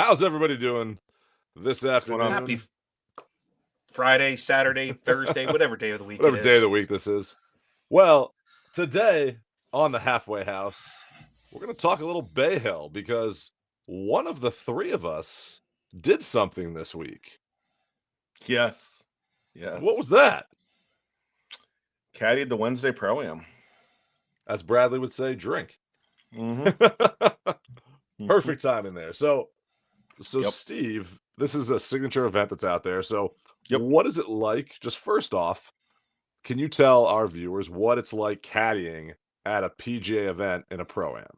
How's everybody doing this going on? Happy afternoon? Friday, Saturday, Thursday, whatever day of the week it Whatever day of is. the week this is. Well, today on the Halfway House, we're going to talk a little Bay Hill because one of the three of us did something this week. Yes. What was that? Caddied the Wednesday Pro-Am. As Bradley would say, drink. Mm-hmm. Perfect time in there. So Yep. Steve, this is a signature event that's out there. So Yep. what is it like? Just first off, can you tell our viewers what it's like caddying at a PGA event in a Pro-Am? I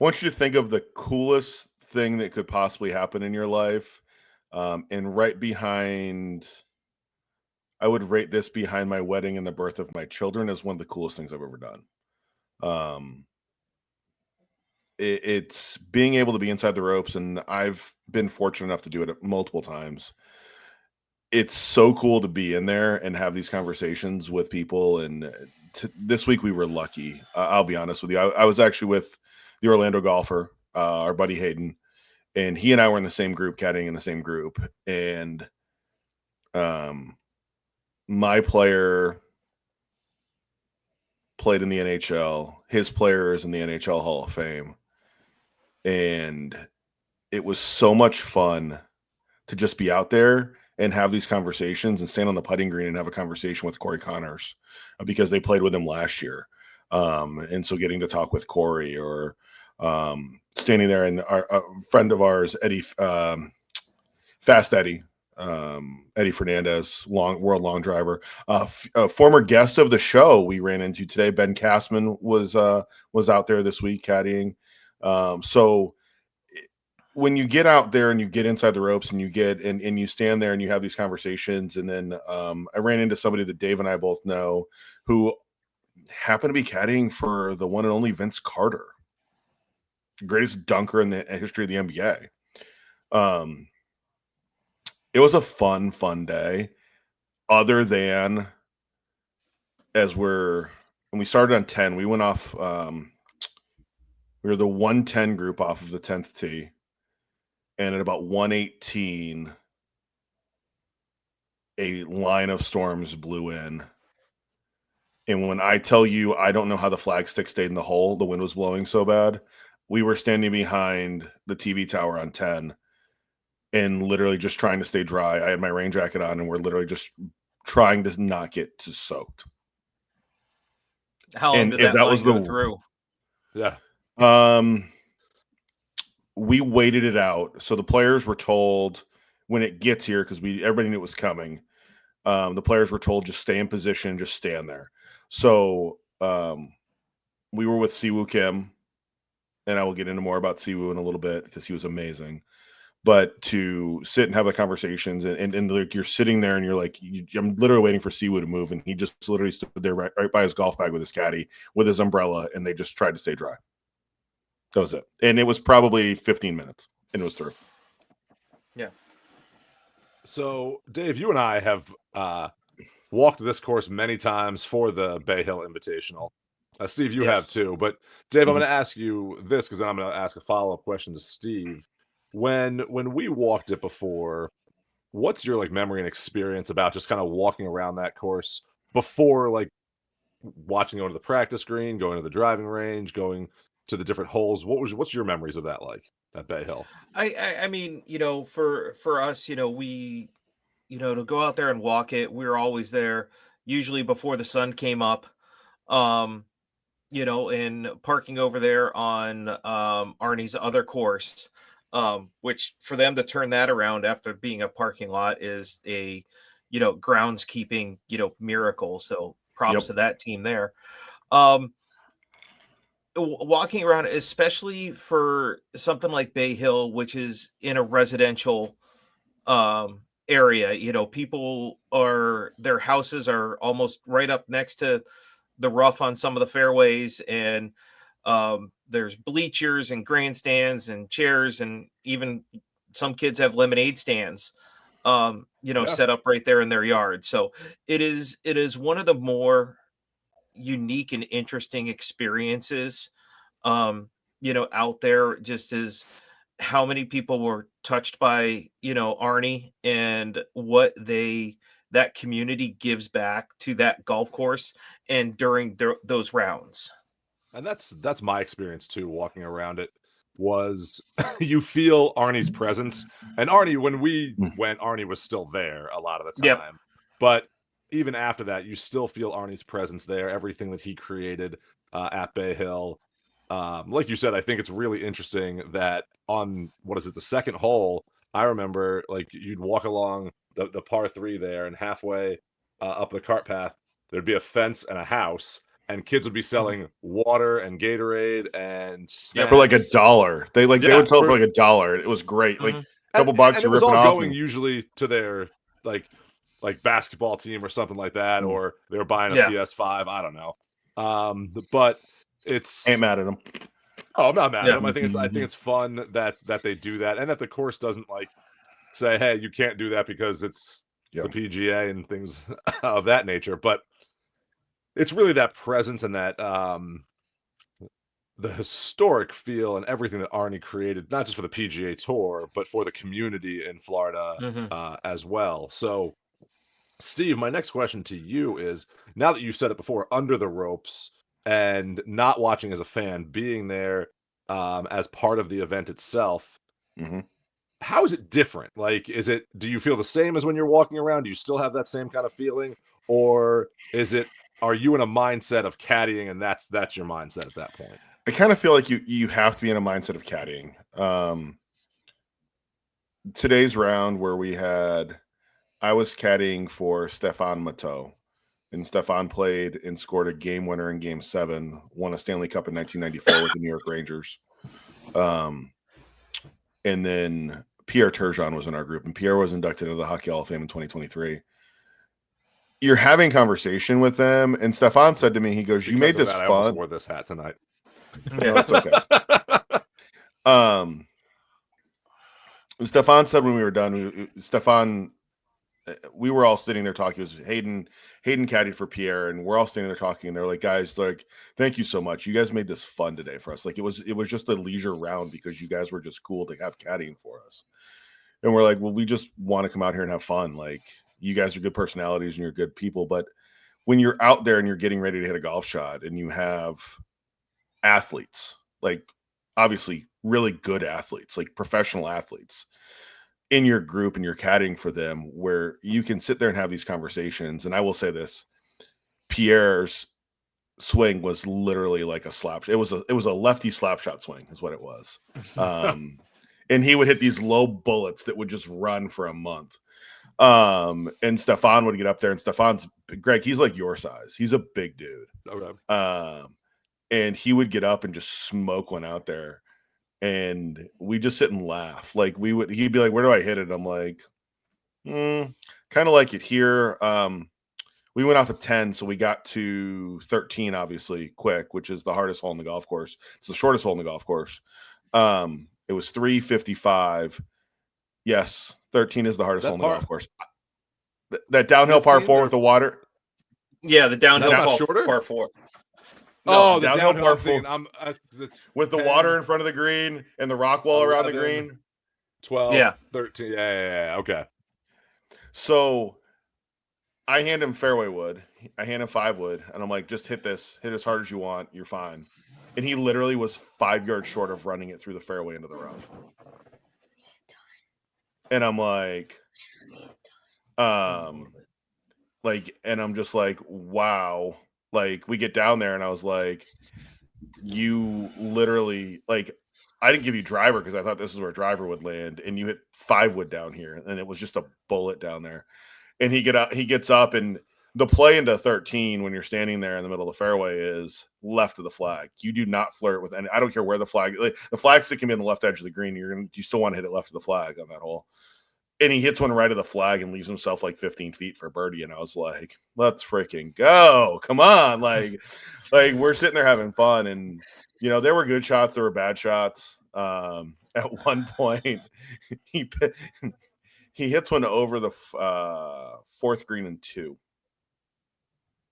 want you to think of the coolest thing that could possibly happen in your life. And right behind, I would rate this behind my wedding and the birth of my children as one of the coolest things I've ever done. It's being able to be inside the ropes, and I've been fortunate enough to do it multiple times. It's so cool to be in there and have these conversations with people. And this week we were lucky. I'll be honest with you. I was actually with the Orlando golfer, our buddy Hayden, and he and I were in the same group, caddying in the same group. And my player played in the NHL. His player is in the NHL Hall of Fame. And it was so much fun to just be out there and have these conversations and stand on the putting green and have a conversation with Corey Connors because they played with him last year. And so getting to talk with Corey or standing there, and a friend of ours, Eddie, Fast Eddie, Eddie Fernandez, world long driver, a former guest of the show we ran into today, Ben Castman was out there this week caddying. So when you get out there and you get inside the ropes and you get and you stand there and you have these conversations, and then I ran into somebody that Dave and I both know who happened to be caddying for the one and only Vince Carter, the greatest dunker in the history of the NBA. It was a fun day, other than when we started on 10, we went off, we were the 110 group off of the 10th tee. And at about 118, a line of storms blew in. And when I tell you, I don't know how the flagstick stayed in the hole, the wind was blowing so bad. We were standing behind the TV tower on 10 and literally just trying to stay dry. I had my rain jacket on, and we're literally just trying to not get too soaked. How long did that line go through? Yeah. We waited it out. So the players were told when it gets here, because everybody knew it was coming. The players were told just stay in position, just stand there. So we were with Siwoo Kim, and I will get into more about Siwoo in a little bit because he was amazing. But to sit and have the conversations, and like you're sitting there and you're like, I'm literally waiting for Siwoo to move, and he just literally stood there right by his golf bag with his caddy, with his umbrella, and they just tried to stay dry. That was it. And it was probably 15 minutes, and it was through. Yeah. So, Dave, you and I have walked this course many times for the Bay Hill Invitational. Steve, you have too. But, Dave, I'm going to ask you this because then I'm going to ask a follow-up question to Steve. When we walked it before, what's your memory and experience about just kind of walking around that course before watching going to the practice green, going to the driving range, going to the different holes? What's your memories of that like at Bay Hill? I mean, for us, we, to go out there and walk it, we were always there, usually before the sun came up, and parking over there on Arnie's other course, which for them to turn that around after being a parking lot is a, groundskeeping, miracle. So props to that team there. Walking around, especially for something like Bay Hill, which is in a residential area, their houses are almost right up next to the rough on some of the fairways, and there's bleachers and grandstands and chairs, and even some kids have lemonade stands set up right there in their yard. So it is one of the more unique and interesting experiences out there, just as how many people were touched by, Arnie, and what that community gives back to that golf course and during those rounds. And that's my experience too, walking around it, was you feel Arnie's presence. And Arnie, when we went, Arnie was still there a lot of the Yep. time. But even after that, you still feel Arnie's presence there, everything that he created at Bay Hill. Like you said, I think it's really interesting that on, what is it, the second hole, I remember like you'd walk along the par three there, and halfway up the cart path, there'd be a fence and a house, and kids would be selling water and Gatorade and Yep. For like snacks. $1. They Yeah, would sell it for like $1. It was great. Like Mhm. a couple bucks, and it you're was ripping all off. going usually to their like basketball team or something like that, or they were buying a Yeah. PS5. I don't know. But it's Ain't mad at them. oh, I'm not mad Yeah. at them. I think it's fun that they do that, and that the course doesn't like say, hey, you can't do that because it's Yeah. the PGA and things of that nature. But it's really that presence and that the historic feel and everything that Arnie created, not just for the PGA Tour, but for the community in Florida Mhm. as well. So, Steve, my next question to you is, now that you've said it before, under the ropes and not watching as a fan, being there as part of the event itself, Mm-hmm. how is it different? Like, do you feel the same as when you're walking around? Do you still have that same kind of feeling? Or are you in a mindset of caddying and that's your mindset at that point? I kind of feel like you have to be in a mindset of caddying. Today's round where I was caddying for Stefan Matteau, and Stefan played and scored a game winner in Game 7, won a Stanley Cup in 1994 with the New York Rangers. And then Pierre Turgeon was in our group, and Pierre was inducted into the Hockey Hall of Fame in 2023. You're having conversation with them, and Stefan said to me, he goes, "You made this I almost fun." wore this hat tonight. No, that's okay. Stefan said when we were done, we were all sitting there talking. It was Hayden caddied for Pierre, and we're all sitting there talking. And they're like, "Guys, like, thank you so much. You guys made this fun today for us. Like, it was just a leisure round because you guys were just cool to have caddying for us." And we're like, "Well, we just want to come out here and have fun. Like, you guys are good personalities and you're good people, but when you're out there and you're getting ready to hit a golf shot, and you have athletes, like obviously really good athletes, like professional athletes in your group, and you're caddying for them, where you can sit there and have these conversations." And I will say this, Pierre's swing was literally like a slap. It was a lefty slap shot swing is what it was. And he would hit these low bullets that would just run for a month. And Stefan would get up there, and Greg, he's like your size. He's a big dude. Okay. And he would get up and just smoke one out there. And we just sit and laugh. Like he'd be like, "Where do I hit it?" I'm like, kind of like it here. We went off of 10, so we got to 13, obviously, quick, which is the hardest hole in the golf course. It's the shortest hole in the golf course. It was 355. Yes, 13 is the hardest hole in the golf course. That downhill par 4 with the water. Yeah, the downhill shorter? par 4. No, the downhill par 4 with 10, the water in front of the green and the rock wall around the green. 12, yeah. 13. Yeah. Okay. So I hand him fairway wood. I hand him 5 wood, and I'm like, "Just hit this. Hit as hard as you want. You're fine." And he literally was 5 yards short of running it through the fairway into the rough. And I'm like, and I'm just like, wow. Like, we get down there, and I was like, "You literally, like, I didn't give you driver because I thought this is where driver would land, and you hit 5 wood down here, and it was just a bullet down there." And he gets up, and the play into 13 when you're standing there in the middle of the fairway is left of the flag. You do not flirt with any. I don't care where the flag. Like, the flag's sticking in the left edge of the green. You still want to hit it left of the flag on that hole. And he hits one right of the flag and leaves himself like 15 feet for birdie. And I was like, "Let's freaking go. Come on." Like we're sitting there having fun. And, there were good shots. There were bad shots. At one point, he hits one over the fourth green and 2.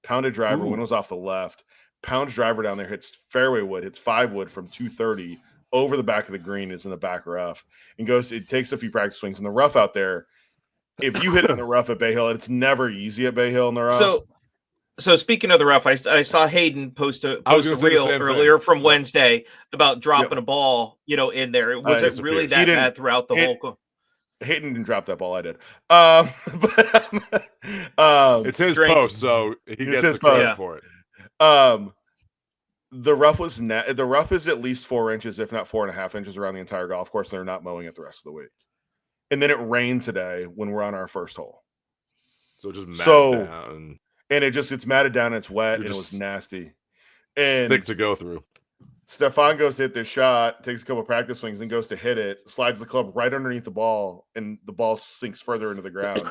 Pounded driver, wind was off the left. pounds driver down there, hits fairway wood, hits 5 wood from 230 over the back of the green, is in the back rough, and it takes a few practice swings in the rough out there. If you hit it in the rough at Bay Hill, it's never easy at Bay Hill in the rough. So speaking of the rough, I saw Hayden post a reel earlier from Wednesday about dropping a ball, in there. Was it really that bad throughout the whole? Hayden didn't drop that ball. I did. It's his post, so he gets the credit for it. The rough was the rough is at least 4 inches, if not 4.5 inches, around the entire golf course. They're not mowing it the rest of the week. And then it rained today when we're on our first hole. So just matted down. And it's matted down, it's wet, and it was nasty. And thick to go through. Stefan goes to hit this shot, takes a couple of practice swings, and goes to hit it, slides the club right underneath the ball, and the ball sinks further into the ground.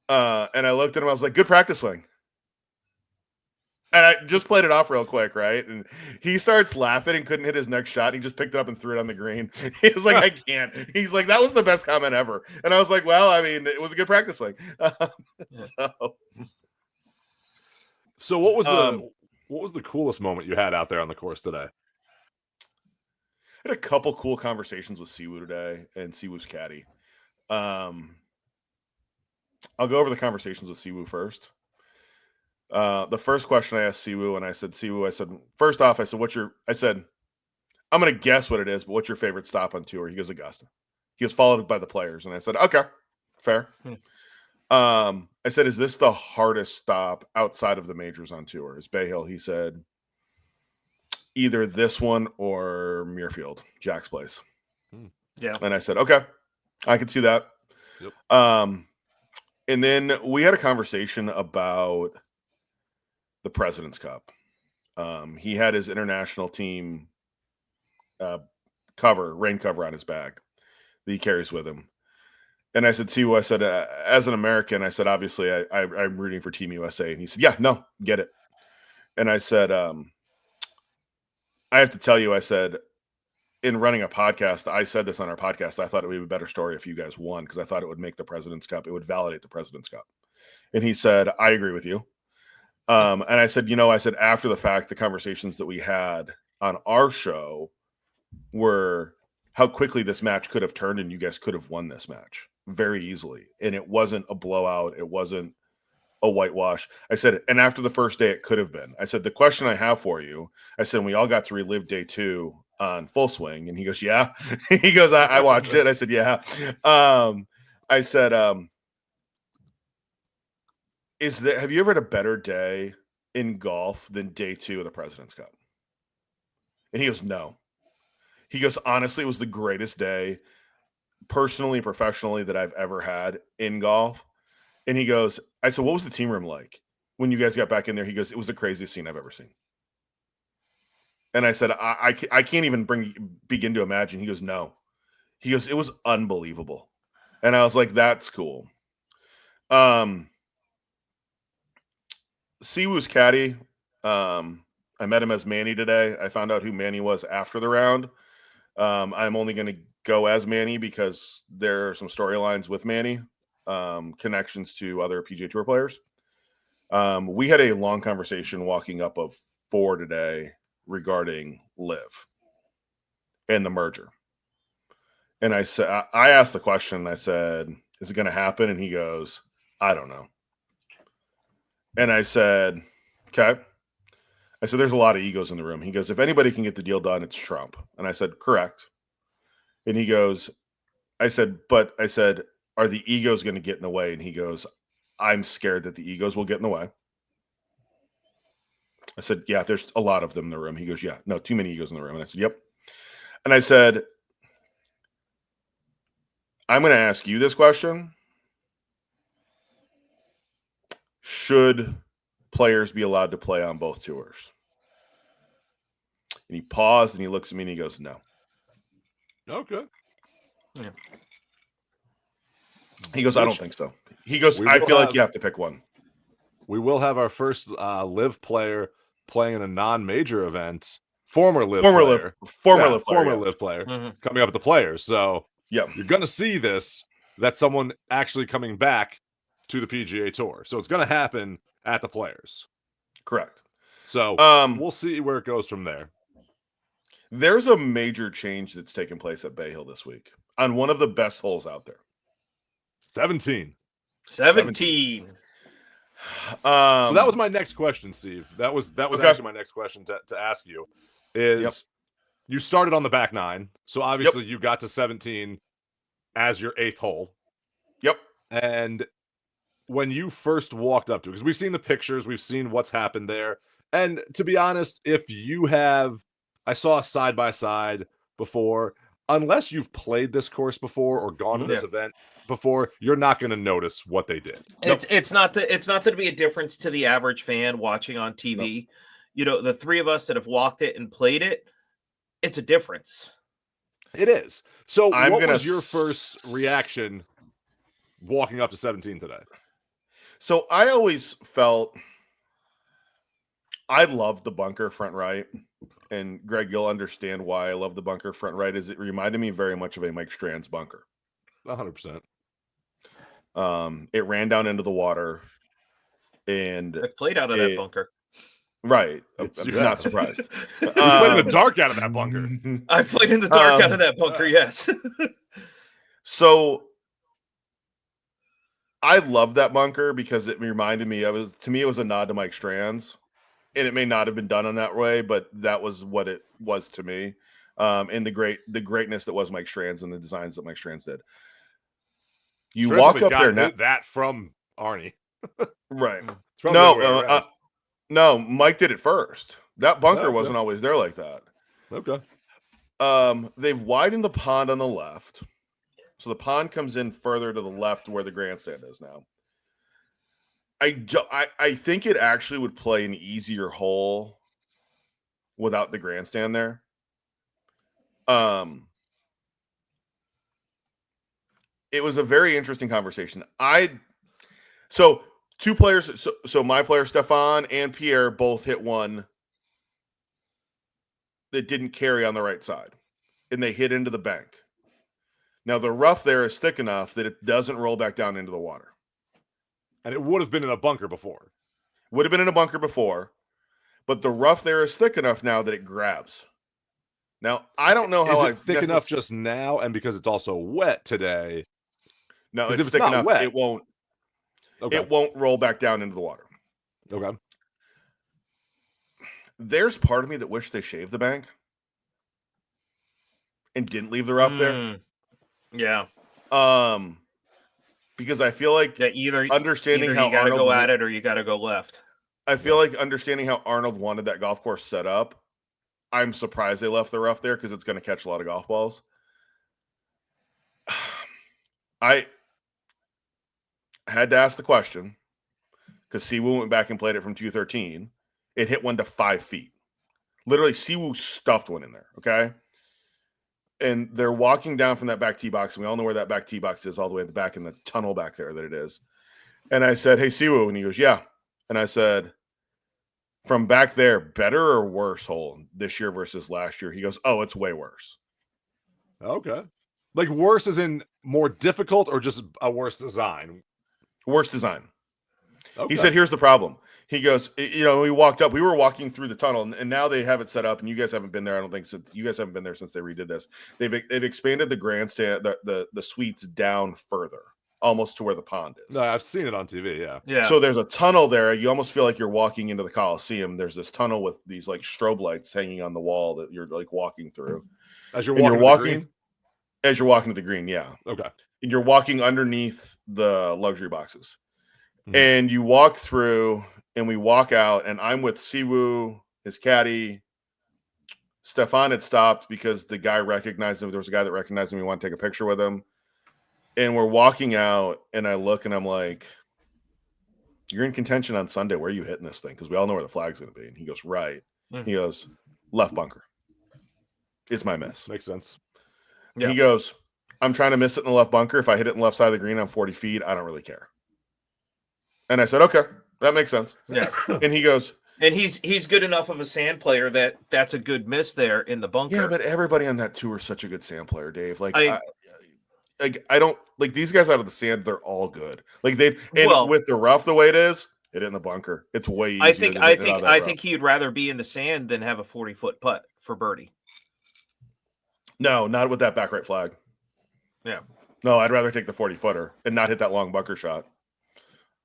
And I looked at him, I was like, good practice swing. And I just played it off real quick, right? And he starts laughing and couldn't hit his next shot. He just picked it up and threw it on the green. He was like, I can't. He's like, that was the best comment ever. And I was like, well, I mean, it was a good practice swing. So what was the coolest moment you had out there on the course today? I had a couple cool conversations with Siwoo today and Siwoo's caddy. I'll go over the conversations with Siwoo first. The first question I asked Siwoo, and I said, first off, I said, I'm going to guess what it is, but what's your favorite stop on tour? He goes, Augusta. He was followed by the Players. And I said, okay, fair. I said, is this the hardest stop outside of the majors on tour? Is Bay Hill? He said, either this one or Muirfield, Jack's place. Yeah. And I said, okay, I can see that. Yep. And then we had a conversation about the President's Cup. He had his international team rain cover on his back that he carries with him. And I said, Siwoo, I said, as an American, I said, obviously, I'm rooting for Team USA. And he said, yeah, no, get it. And I said, I have to tell you, I said, in running a podcast, I said this on our podcast, I thought it would be a better story if you guys won, because I thought it would make the President's Cup. It would validate the President's Cup. And he said, I agree with you. And I said, after the fact, the conversations that we had on our show were how quickly this match could have turned, and you guys could have won this match very easily. And it wasn't a blowout. It wasn't a whitewash. I said, and after the first day, it could have been. I said, the question I have for you, I said, we all got to relive day 2 on Full Swing. And he goes, yeah. He goes, I watched it. I said, yeah. I said, have you ever had a better day in golf than day 2 of the President's Cup? And he goes, no. He goes, honestly, it was the greatest day, personally, professionally, that I've ever had in golf. And he goes, I said, what was the team room like when you guys got back in there? He goes, it was the craziest scene I've ever seen. And I said, I can't even begin to imagine. He goes, no. He goes, it was unbelievable. And I was like, that's cool. Siwoo's caddy, I met him as Manny today. I found out who Manny was after the round. I'm only going to go as Manny because there are some storylines with Manny, connections to other PGA Tour players. We had a long conversation walking up of 4 today regarding Live and the merger. And I asked the question, I said, is it going to happen? And he goes, I don't know. And I said, okay. I said, there's a lot of egos in the room. He goes, if anybody can get the deal done, it's Trump. And I said, correct. And he goes, I said, are the egos going to get in the way? And he goes, I'm scared that the egos will get in the way. I said, yeah, there's a lot of them in the room. He goes, yeah, no, too many egos in the room. And I said, yep. And I said, I'm going to ask you this question. Should players be allowed to play on both tours? And he paused and he looks at me and he goes, no. Okay. Yeah. He goes, I don't think so. He goes, I feel like you have to pick one. We will have our first Live player playing in a non-major event. Former Live player coming up at the Players. So yeah, you're going to see this. That's someone actually coming back to the PGA Tour. So it's going to happen at the Players. Correct. So we'll see where it goes from there. There's a major change that's taken place at Bay Hill this week on one of the best holes out there. 17. 17. So that was my next question, Steve. That was Okay. actually my next question to ask you. Is you started on the back 9, so obviously you got to 17 as your 8th hole. Yep. And when you first walked up to it, because we've seen the pictures, we've seen what's happened there. And to be honest, if you have, I saw a side-by-side before, unless you've played this course before or gone to this event before, you're not going to notice what they did. It's not going to be a difference to the average fan watching on TV. Nope. You know, the three of us that have walked it and played it, it's a difference. It is. So what was your first reaction walking up to 17 today? So I always felt I loved the bunker front right. And Greg, you'll understand why I love the bunker front right, is it reminded me very much of a Mike Strand's bunker. 100%. It ran down into the water, and I've played out of that bunker. Right. I'm not surprised. You played in the dark out of that bunker. I played in the dark out of that bunker, yes. So I love that bunker because it reminded me to me, it was a nod to Mike Strand's. And it may not have been done in that way, but that was what it was to me. And the greatness that was Mike Strand's and the designs that Mike Strand's did. You walk up there now. That from Arnie. Right. No, no, Mike did it first. That bunker wasn't always there like that. Okay. They've widened the pond on the left. So the pond comes in further to the left where the grandstand is now. I think it actually would play an easier hole without the grandstand there. It was a very interesting conversation. So two players, so my player Stefan and Pierre both hit one that didn't carry on the right side, and they hit into the bank. Now the rough there is thick enough that it doesn't roll back down into the water. And it would have been in a bunker before. Would have been in a bunker before, but the rough there is thick enough now that it grabs. Now, I don't know how it's thick enough just now, and because it's also wet today. No, it's thick enough. Wet, it won't. Okay. It won't roll back down into the water. Okay. There's part of me that wished they shaved the bank and didn't leave the rough there. Yeah. Because I feel like understanding how you got to Arnold go at it or you got to go left. I feel like understanding how Arnold wanted that golf course set up, I'm surprised they left the rough there because it's going to catch a lot of golf balls. I had to ask the question because Siwoo went back and played it from 213. It hit one to 5 feet. Literally, Siwoo stuffed one in there, okay? And they're walking down from that back tee box, and we all know where that back tee box is, all the way at the back in the tunnel back there that it is. And I said, "Hey, Siwoo," and he goes, "Yeah." And I said, "From back there, better or worse hole this year versus last year?" He goes, "Oh, it's way worse." Okay. Like worse as in more difficult or just a worse design? Worse design. Okay. He said, "Here's the problem." He goes, we walked up. We were walking through the tunnel, and now they have it set up. And you guys haven't been there. I don't think since you guys haven't been there since they redid this. They've expanded the grandstand, the suites down further, almost to where the pond is. No, I've seen it on TV. Yeah. So there's a tunnel there. You almost feel like you're walking into the Coliseum. There's this tunnel with these like strobe lights hanging on the wall that you're like walking through. As you're walking, as you're walking to the green, yeah. Okay. And you're walking underneath the luxury boxes, and you walk through. And we walk out, and I'm with Siwoo, his caddy. Stefan had stopped because the guy recognized him. There was a guy that recognized him. We want to take a picture with him. And we're walking out, and I look, and I'm like, "You're in contention on Sunday. Where are you hitting this thing? Because we all know where the flag's going to be." And he goes, "Right." He goes, "Left bunker. It's my miss." Makes sense. Yeah. He goes, "I'm trying to miss it in the left bunker. If I hit it in the left side of the green on 40 feet, I don't really care." And I said, "Okay. That makes sense." Yeah. And he goes, and he's good enough of a sand player that's a good miss there in the bunker. Yeah, but everybody on that tour is such a good sand player, Dave. Like I don't like these guys out of the sand. They're all good. Like with the rough the way it is, Hit it in the bunker. It's way easier than hitting it out of that I rough. think he'd rather be in the sand than have a 40-foot putt for birdie. No, not with that back right flag. Yeah. No, I'd rather take the 40-footer and not hit that long bunker shot.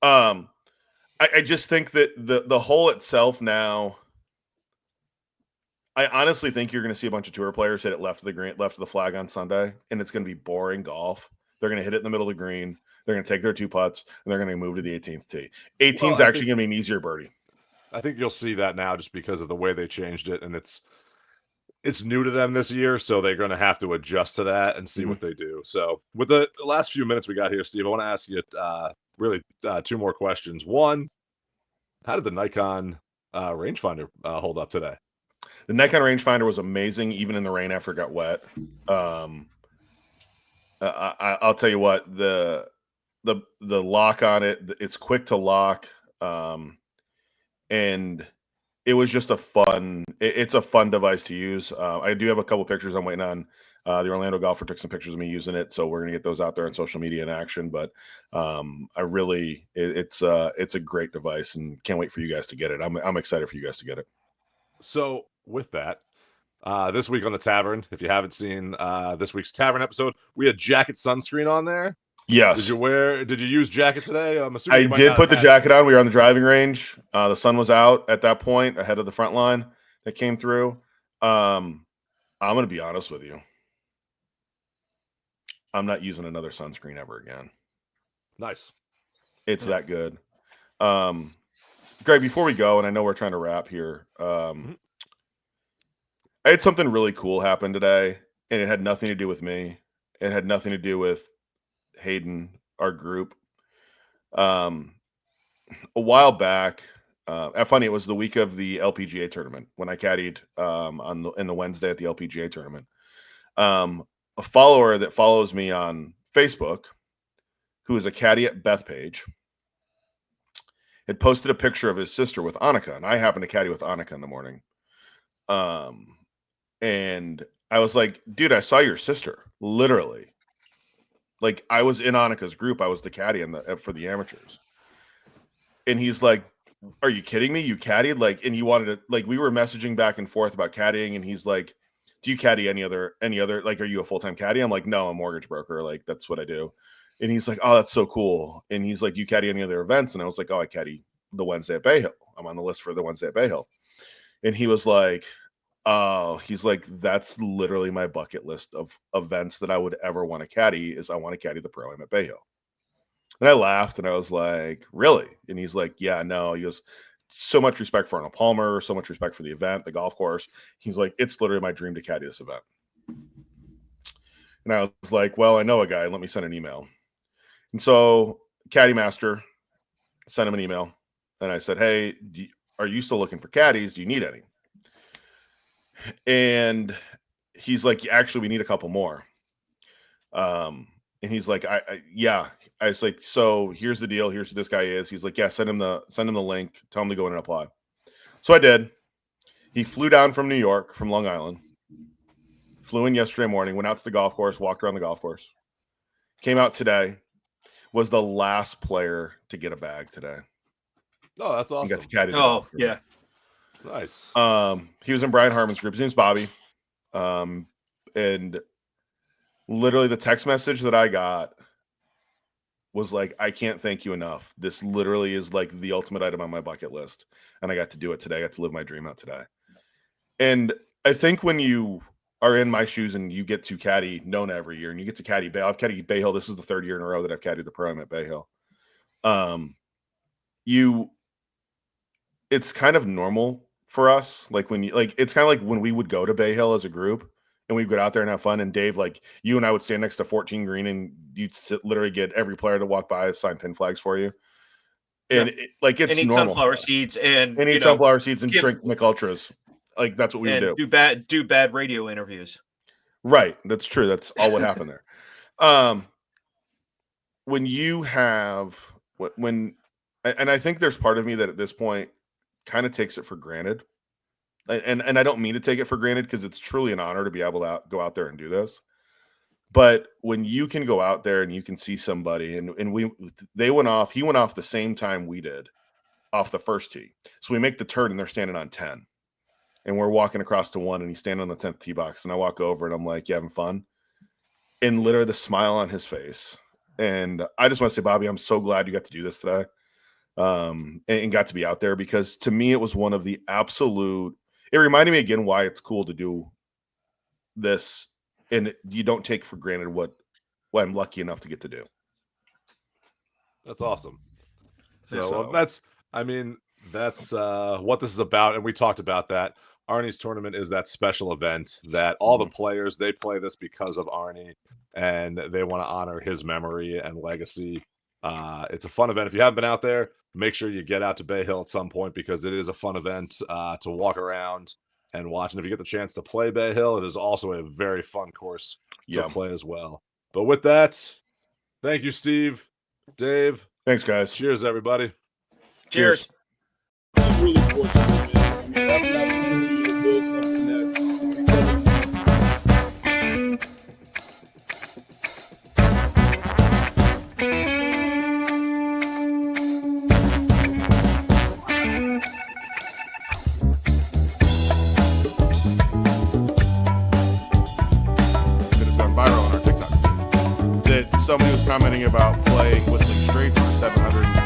I just think that the hole itself now, I honestly think you're going to see a bunch of tour players hit it left of the flag on Sunday, and it's going to be boring golf. They're going to hit it in the middle of the green. They're going to take their 2 putts, and they're going to move to the 18th tee. 18's actually going to be an easier birdie. I think you'll see that now just because of the way they changed it, and it's new to them this year, so they're going to have to adjust to that and see what they do. So with the last few minutes we got here, Steve, I want to ask you really 2 more questions. One, how did the Nikon rangefinder hold up today? The Nikon rangefinder was amazing, even in the rain after it got wet. I'll tell you what, the lock on it, it's quick to lock, and it was just a fun. It's a fun device to use. I do have a couple pictures I'm waiting on. The Orlando golfer took some pictures of me using it, so we're gonna get those out there on social media in action. But it's a great device, and can't wait for you guys to get it. I'm excited for you guys to get it. So with that, this week on the Tavern, if you haven't seen this week's Tavern episode, we had jacket sunscreen on there. Yes. Did you use jacket today? I'm assuming I you might did not put the have jacket on. We were on the driving range. The sun was out at that point, ahead of the front line that came through. I'm going to be honest with you. I'm not using another sunscreen ever again. Nice. It's that good. Greg, before we go, and I know we're trying to wrap here, I had something really cool happen today, and it had nothing to do with me. It had nothing to do with Hayden, our group. A while back, funny, it was the week of the LPGA tournament when I caddied in the Wednesday at the LPGA tournament. A follower that follows me on Facebook, who is a caddy at Bethpage, had posted a picture of his sister with Annika, and I happened to caddy with Annika in the morning. And I was like, dude, I saw your sister, literally. Like, I was in Annika's group. I was the caddy for the amateurs. And he's like, are you kidding me? You caddied? Like, and he wanted to, like, we were messaging back and forth about caddying, and he's like, do you caddy any other, like, are you a full-time caddy? I'm like, no, I'm a mortgage broker. Like, that's what I do. And he's like, oh, that's so cool. And he's like, you caddy any other events? And I was like, oh, I caddy the Wednesday at Bay Hill. I'm on the list for the Wednesday at Bay Hill. And he was like, oh, he's like, that's literally my bucket list of events that I would ever want to caddy is I want to caddy the Pro-Am at Bay Hill. And I laughed and I was like, really? And he's like, yeah, no. He goes, so much respect for Arnold Palmer, so much respect for the event, the golf course. He's like, it's literally my dream to caddy this event. And I was like, well, I know a guy. Let me send an email. And so Caddy Master sent him an email. And I said, hey, are you still looking for caddies? Do you need any? And he's like, actually, we need a couple more. And he's like, yeah. I was like, so here's the deal. Here's who this guy is. He's like, yeah, send him the link. Tell him to go in and apply. So I did. He flew down from New York, from Long Island. Flew in yesterday morning, went out to the golf course, walked around the golf course. Came out today. Was the last player to get a bag today. Oh, that's awesome. He got to caddy. Oh, yeah. Nice. He was in Brian Harmon's group. His name's Bobby. And literally the text message that I got was like, I can't thank you enough. This literally is like the ultimate item on my bucket list. And I got to do it today. I got to live my dream out today. And I think when you are in my shoes and you get to caddy Nona every year and you get to caddy I've caddied Bay Hill. This is the 3rd year in a row that I've caddied the Pro-Am at Bay Hill. It's kind of normal for us. Like it's kind of like when we would go to Bay Hill as a group and we'd go out there and have fun. And Dave, like you and I would stand next to 14 green and you'd literally get every player to walk by, sign pin flags for you. And it's and eat normal. Sunflower seeds and eat sunflower seeds and drink McUltras. Like that's what we would do bad radio interviews. Right. That's true. That's all what happened there. When you have and I think there's part of me that at this point kind of takes it for granted. And I don't mean to take it for granted because it's truly an honor to be able to go out there and do this. But when you can go out there and you can see somebody and he went off the same time we did off the first tee. So we make the turn and they're standing on 10. And we're walking across to 1 and he's standing on the 10th tee box. And I walk over and I'm like, you having fun? And literally the smile on his face. And I just want to say, Bobby, I'm so glad you got to do this today. And got to be out there, because to me, it was one of the absolute, it reminded me again why it's cool to do this. And you don't take for granted what I'm lucky enough to get to do. That's awesome. So that's what this is about. And we talked about that. Arnie's tournament is that special event that all the players, they play this because of Arnie, and they want to honor his memory and legacy. It's a fun event. If you haven't been out there, make sure you get out to Bay Hill at some point, because it is a fun event to walk around and watch. And if you get the chance to play Bay Hill, it is also a very fun course to play as well. But with that, thank you, Steve, Dave. Thanks, guys. Cheers, everybody. Cheers. I'm really fortunate, man. I mean, having an opportunity to build something that's gone viral on our TikTok. That somebody was commenting about playing Whistling Straits for 700